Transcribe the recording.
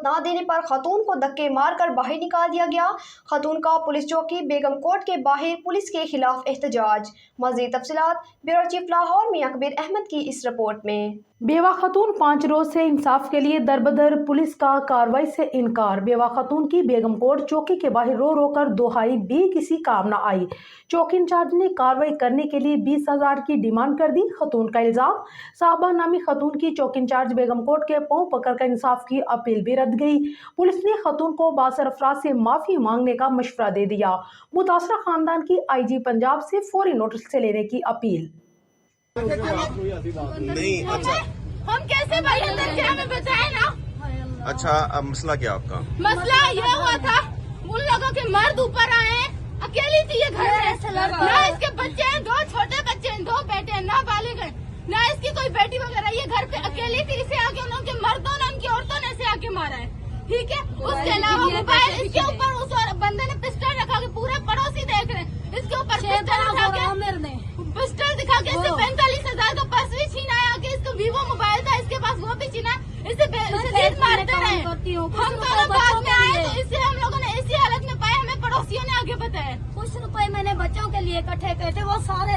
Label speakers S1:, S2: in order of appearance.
S1: न देने पर खातून को धक्के मारकर बाहर निकाल दिया गया। खातून का पुलिस चौकी बेगम कोर्ट के बाहर पुलिस के खिलाफ एहतजाज। मज़ीद तफसीलात ब्यूरो चीफ लाहौर मियां कबीर अहमद की इस रिपोर्ट में।
S2: बेवा खातून 5 रोज से इंसाफ के लिए दरबदर, पुलिस का कार्रवाई से इनकार। बेवा खातून की बेगम कोर्ट चौकी के बाहर रो रो कर दुहाई भी किसी काम न आई। चौकी इंचार्ज ने कार्रवाई करने के लिए 20,000 की डिमांड कर दी। खातून का इल्जाम, साहबा नामी खातून की चौकी इंचार्ज बेगम कोर्ट के पांव पकड़कर इंसाफ की अपील भी रद्द गई। पुलिस ने खातून को बासर अफराद से माफी मांगने का मशवरा दे दिया। मुतासरा खानदान की IG पंजाब से फौरी नोटिस से लेने की अपील।
S3: नहीं, अच्छा
S4: हम कैसे भाई अंदर से हमें बताए ना।
S3: अच्छा, अब मसला क्या आपका?
S4: मसला ये हुआ था, उन लोगों के मर्द ऊपर आए, अकेली थी ये घर में, ना इसके बच्चे हैं, 2 छोटे बच्चे हैं, 2 बेटे हैं, ना बालिग हैं, ना इसकी कोई बेटी वगैरह। ये घर पे अकेली थी, इसे आके उनके मर्दों ने, उनकी औरतों ने इसे आके मारा है। ठीक है, उसके अलावा मोबाइल इसके ऊपर उस बंदे ने पिस्टल रखा के, पूरे पड़ोसी देख रहे हैं, इसके ऊपर पिस्टल दिखा के इससे 45,000 का पर्स भी छीना है, आके इसको वीवो मोबाइल था, इसके पास वो भी छीना, इसे जीत मारते रहे। हम दोनों बाद में आए तो इससे हम लोगों ने इसी हालत में पाया, हमें पड़ोसियों ने आगे बताया।
S5: कुछ रुपए मैंने बच्चों के लिए इकट्ठे किए थे, वो सारे